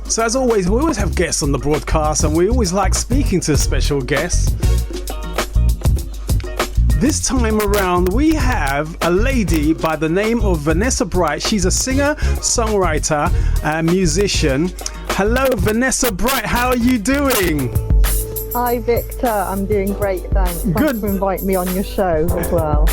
So as always, we always have guests on the broadcast, and we always like speaking to special guests. This time around, we have a lady by the name of Vanessa Bright. She's a singer, songwriter, and musician. Hello, Vanessa Bright. How are you doing? Hi, Victor. I'm doing great, thanks. Thanks for inviting me on your show as well.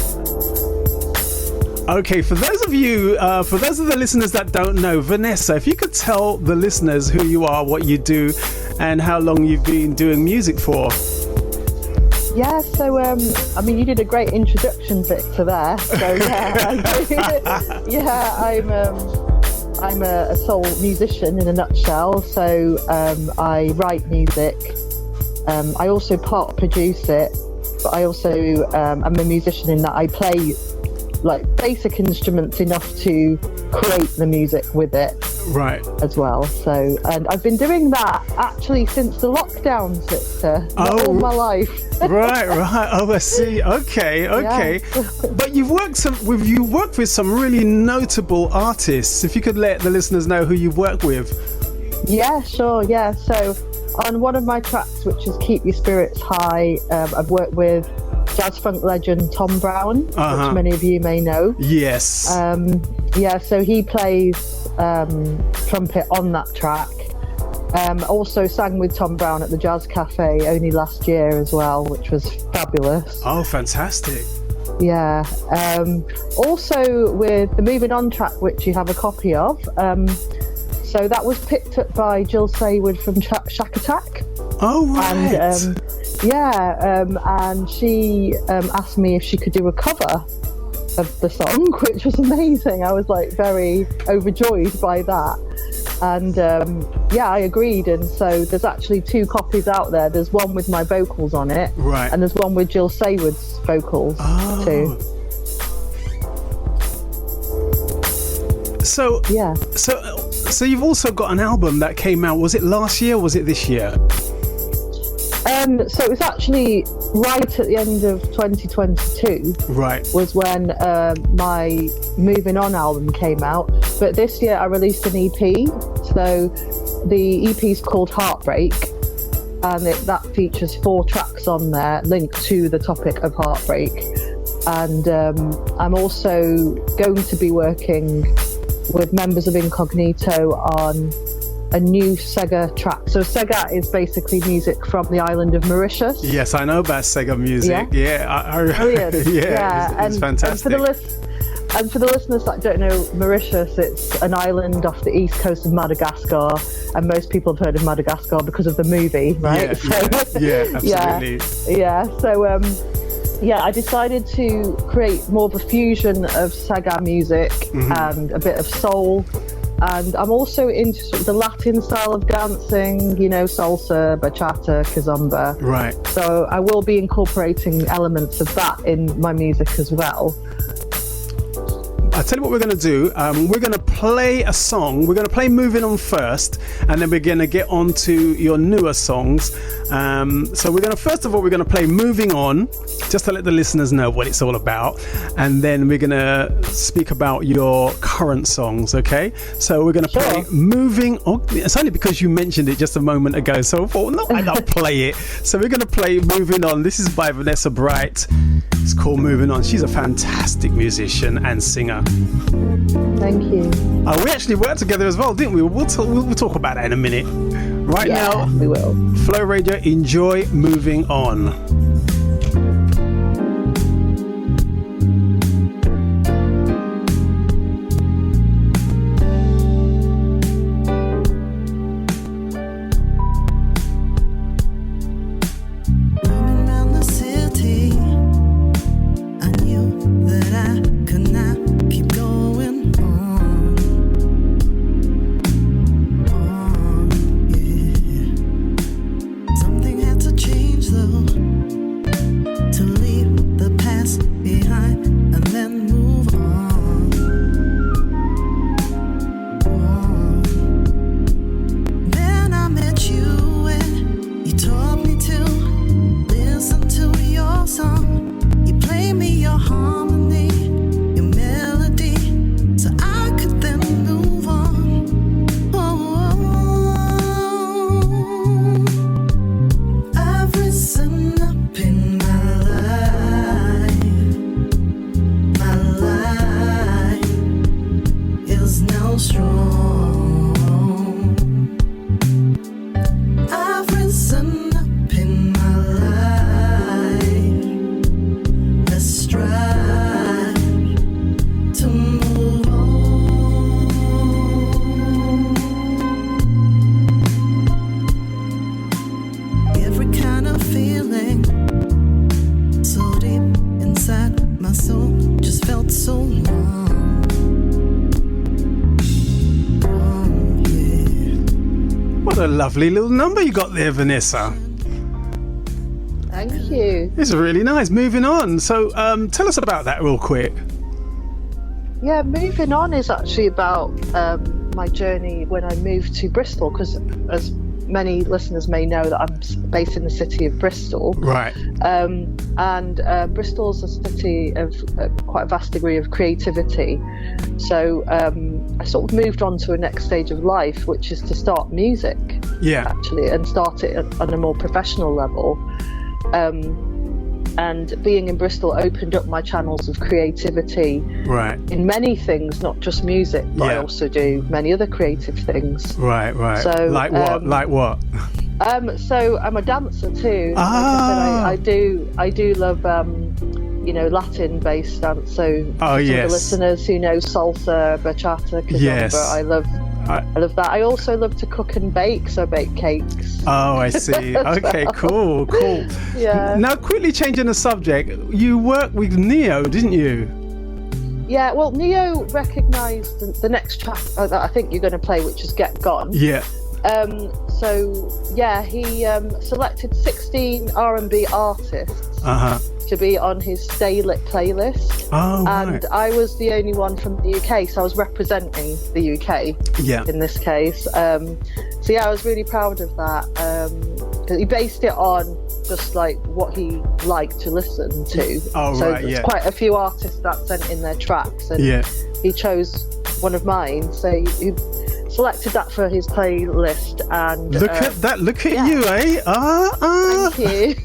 Okay, for those of the listeners that don't know, Vanessa, if you could tell the listeners who you are, what you do, and how long you've been doing music for. Yeah, so you did a great introduction, Victor, there. So I'm a soul musician in a nutshell. So I write music. I also part produce it, but I also am a musician in that I play like basic instruments enough to create the music with it, right, as well. So, and I've been doing that actually since the lockdowns, Victor, all my life. right. Oh, I see. Okay. Yeah. But you've worked with some really notable artists. If you could let the listeners know who you've worked with. Yeah, sure. Yeah. So, on one of my tracks, which is "Keep Your Spirits High," I've worked with jazz funk legend Tom Brown, which many of you may know. Yes. So he plays trumpet on that track. Also sang with Tom Brown at the Jazz Cafe only last year as well, which was fabulous. Oh, fantastic. Yeah. Also with the Moving On track, which you have a copy of. So that was picked up by Jill Saywood from Shack Attack. Oh, right. And and she asked me if she could do a cover of the song, which was amazing. I was like very overjoyed by that. And I agreed. And so there's actually 2 copies out there. There's one with my vocals on it. Right. And there's one with Jill Saywood's vocals too. So, yeah. So you've also got an album that came out. Was it last year or was it this year? So it was actually right at the end of 2022. Right. Was when my Moving On album came out. But this year I released an EP. So the EP is called Heartbreak, and that features 4 tracks on there linked to the topic of heartbreak. And I'm also going to be working with members of Incognito on a new Sega track. So Sega is basically music from the island of Mauritius. Yes, I know about Sega music. Yeah. Brilliant. It's fantastic. And for the listeners that don't know Mauritius, it's an island off the east coast of Madagascar, and most people have heard of Madagascar because of the movie, right? Absolutely. So I decided to create more of a fusion of Sega music and a bit of soul. And I'm also into sort of the Latin style of dancing, salsa, bachata, kizomba. Right. So I will be incorporating elements of that in my music as well. I'll tell you what we're going to do. We're going to play a song. We're going to play Moving On first, and then we're going to get on to your newer songs. So we're going to play Moving On, just to let the listeners know what it's all about. And then we're going to speak about your current songs, okay? So we're going to play Moving On. It's only because you mentioned it just a moment ago, so I thought, no, why not play it? So we're going to play Moving On. This is by Vanessa Bright. It's called Moving On. She's a fantastic musician and singer. Thank you. We actually worked together as well, didn't we? We'll talk about that in a minute. Right now, we will. Flo Radio, enjoy Moving On. Something had to change though. What a lovely little number you got there, Vanessa. Thank you. It's really nice. Moving on. So tell us about that real quick. Yeah, Moving On is actually about my journey when I moved to Bristol, because as many listeners may know that I'm based in the city of Bristol. Right. And Bristol's a city of quite a vast degree of creativity. So I sort of moved on to a next stage of life, which is to start music, actually, and start it on a more professional level. And being in Bristol opened up my channels of creativity in many things, not just music, but I also do many other creative things. Right. So, like what? So I'm a dancer too. Like I said, I do love Latin-based dance. So the listeners who know salsa, bachata, kizomba, I love that. I also love to cook and bake, so I bake cakes. Oh, I see. Okay, cool. Yeah. Now, quickly changing the subject, you worked with Neo, didn't you? Yeah, well, Neo recognised the next track that I think you're going to play, which is Get Gone. Yeah. He selected 16 R&B artists to be on his Stay Lit playlist. Oh, and I was the only one from the UK, so I was representing the UK in this case. I was really proud of that. He based it on just like what he liked to listen to. There's quite a few artists that sent in their tracks, and he chose one of mine. So he selected that for his playlist, and look at you, eh? Thank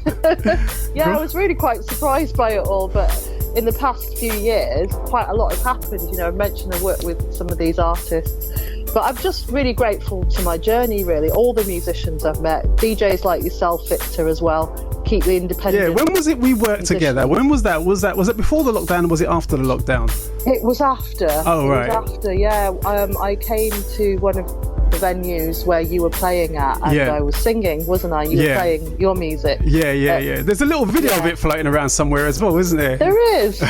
you. I was really quite surprised by it all, but in the past few years quite a lot has happened. I mentioned I worked with some of these artists, but I'm just really grateful to my journey, really. All the musicians I've met, DJs like yourself, Victor, as well, keep the independent. Yeah, when was it we worked together? When was that? Was it before the lockdown, or was it after the lockdown? It was after. Oh, right. It was after, yeah. I came to one of the venues where you were playing at, and I was singing, wasn't I? You were playing your music. Yeah. There's a little video of it floating around somewhere as well, isn't there? There is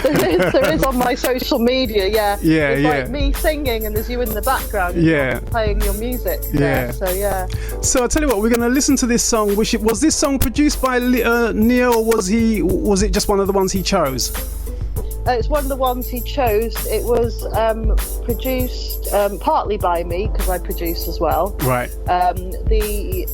on my social media. It's like me singing, and there's you in the background. Playing your music. So I'll tell you what, we're going to listen to this song. Was this song produced by Neo, or was it just one of the ones he chose? It's one of the ones he chose. It was produced partly by me, because I produce as well. Right. The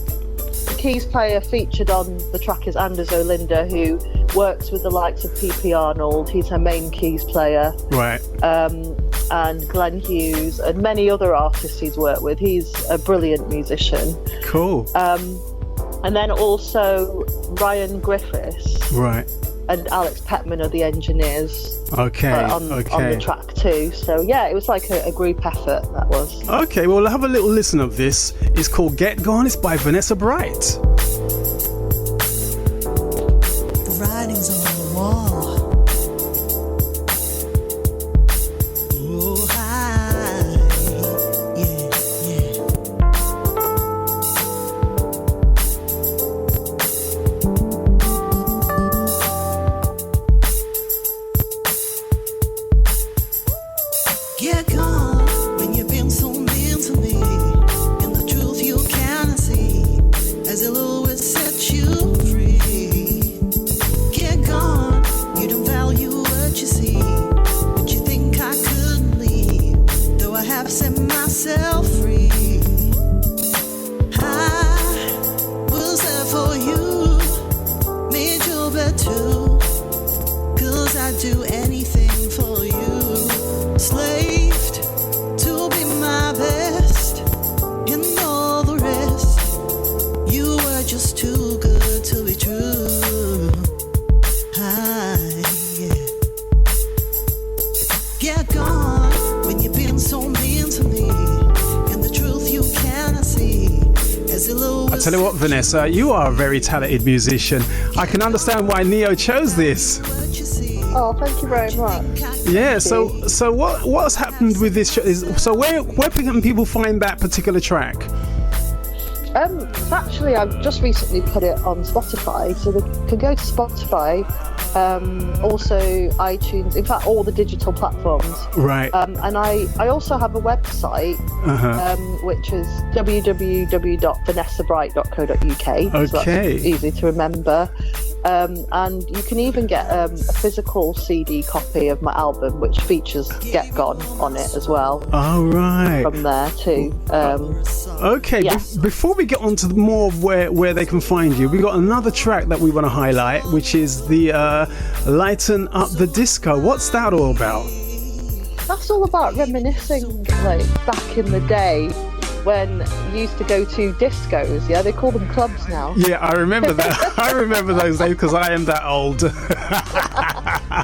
keys player featured on the track is Anders Olinda, who works with the likes of P.P. Arnold. He's her main keys player. Right. And Glenn Hughes and many other artists he's worked with. He's a brilliant musician. Cool. And then also Ryan Griffiths. Right. And Alex Petman are the engineers on the track too. So it was like a group effort, that was. Okay, well, have a little listen of this. It's called Get Gone. It's by Vanessa Bright. The writing's on the wall. Oh, hi. Yeah. Get gone when you've been so mean to me, and the truth you cannot see, as it'll always set you free. Get gone, you don't value what you see, but you think I couldn't leave, though I have set myself free. I was there for you, made you better, 'cause I'd do anything for you. Slaved to be my best, and all the rest, you were just too good to be true. Get gone when you've been so mean to me, and the truth you cannot see. I tell you what, Vanessa, you are a very talented musician. I can understand why Neo chose this. Oh, thank you very much. Yeah, so what's happened with this? So where can people find that particular track? Actually, I've just recently put it on Spotify, so they can go to Spotify also iTunes, in fact all the digital platforms. Right. And I also have a website, which is www.vanessabright.co.uk. Okay. So that's easy to remember. And you can even get a physical CD copy of my album, which features Get Gone on it as well. All right. From there too. Okay. Yes. Before we get on to more of where they can find you, we got another track that we want to highlight, which is the Lighten Up the Disco. What's that all about? That's all about reminiscing, like back in the day when you used to go to discos. Yeah, they call them clubs now. Yeah, I remember that. I remember those days because I am that old.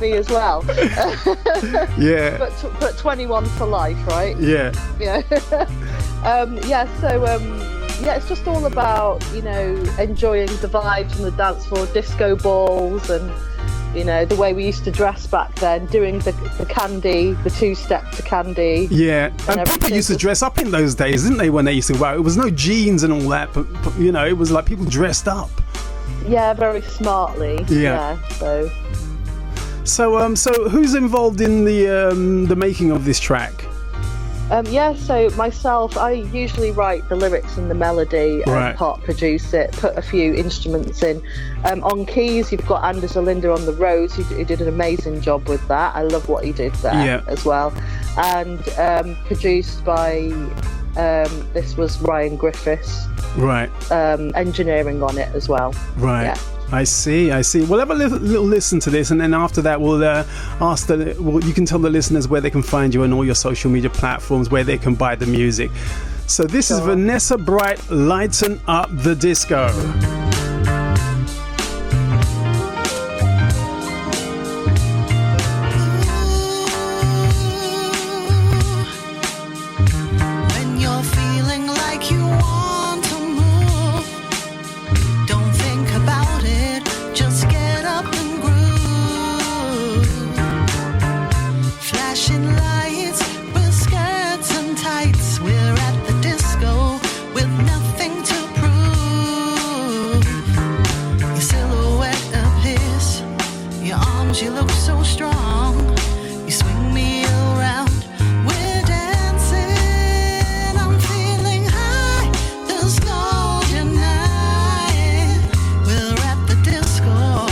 Me as well. Yeah. But 21 for life, right? Yeah. Yeah. Yeah, it's just all about, enjoying the vibes and the dance floor, disco balls, and the way we used to dress back then, doing the candy, the two-step to candy. Yeah, and people used to dress up in those days, didn't they, when they used to wear it? Was no jeans and all that, but it was like people dressed up. Yeah, very smartly. Yeah. So who's involved in the making of this track? So myself, I usually write the lyrics and the melody, and part produce it, put a few instruments in. On keys, you've got Anders Linder on the Rose, who did an amazing job with that. I love what he did there as well. And produced by, this was Ryan Griffiths. Right. Engineering on it as well. Right. Yeah. I see. We'll have a little listen to this, and then after that, we'll you can tell the listeners where they can find you on all your social media platforms, where they can buy the music. So this is Vanessa Bright, Lighten Up the Disco. You look so strong. You swing me around. We're dancing. I'm feeling high. There's no denying. We're at the disco,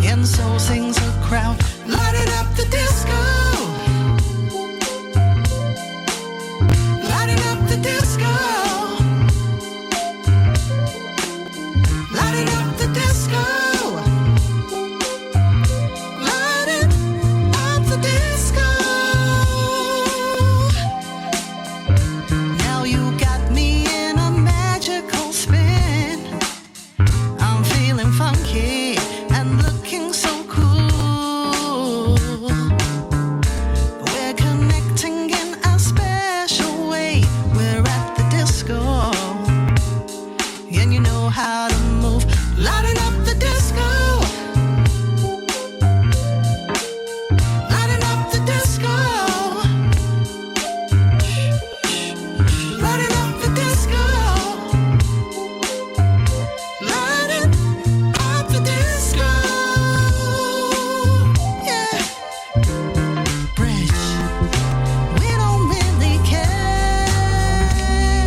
and so sings a crowd. Lighten up the disco. Lighten up the disco. Lighten up the disco.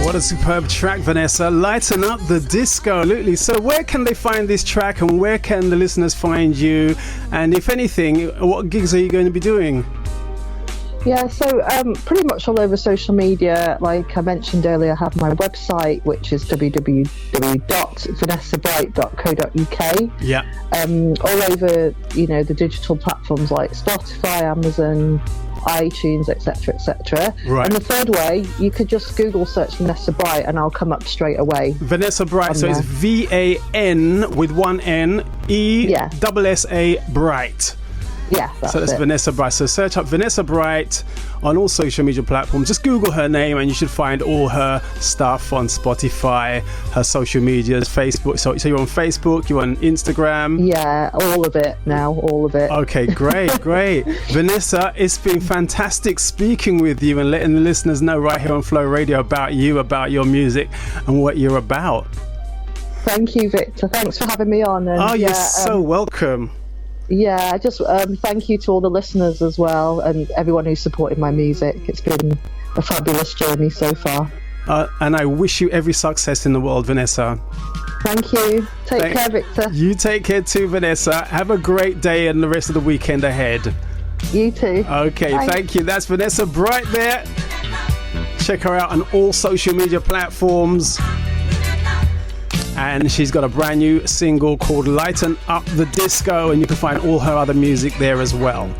What a superb track, Vanessa. Lighten Up the Disco. Absolutely. So where can they find this track, and where can the listeners find you? And if anything, what gigs are you going to be doing? Yeah, so pretty much all over social media. Like I mentioned earlier, I have my website, which is www.vanessabright.co.uk. Yeah. All over, the digital platforms like Spotify, Amazon, iTunes, etc., etc. Right. And the third way, you could just Google search Vanessa Bright, and I'll come up straight away. Vanessa Bright. So it's VAN with one N ESSA Bright. Yeah, so that's Vanessa Bright. So search up Vanessa Bright on all social media platforms. Just Google her name and you should find all her stuff on Spotify, her social medias, Facebook. So you're on Facebook, you're on Instagram. Yeah, all of it now, all of it. Okay, great. Vanessa, it's been fantastic speaking with you and letting the listeners know right here on Flo Radio about you, about your music and what you're about. Thank you, Victor. Thanks for having me on. And Oh, you're so welcome. Yeah, just thank you to all the listeners as well, and everyone who's supported my music. It's been a fabulous journey so far. And I wish you every success in the world, Vanessa. Thank you. Take care, Victor. You take care too, Vanessa. Have a great day and the rest of the weekend ahead. You too. Okay, Bye. Thank you. That's Vanessa Bright there. Check her out on all social media platforms. And she's got a brand new single called Lighten Up the Disco, and you can find all her other music there as well.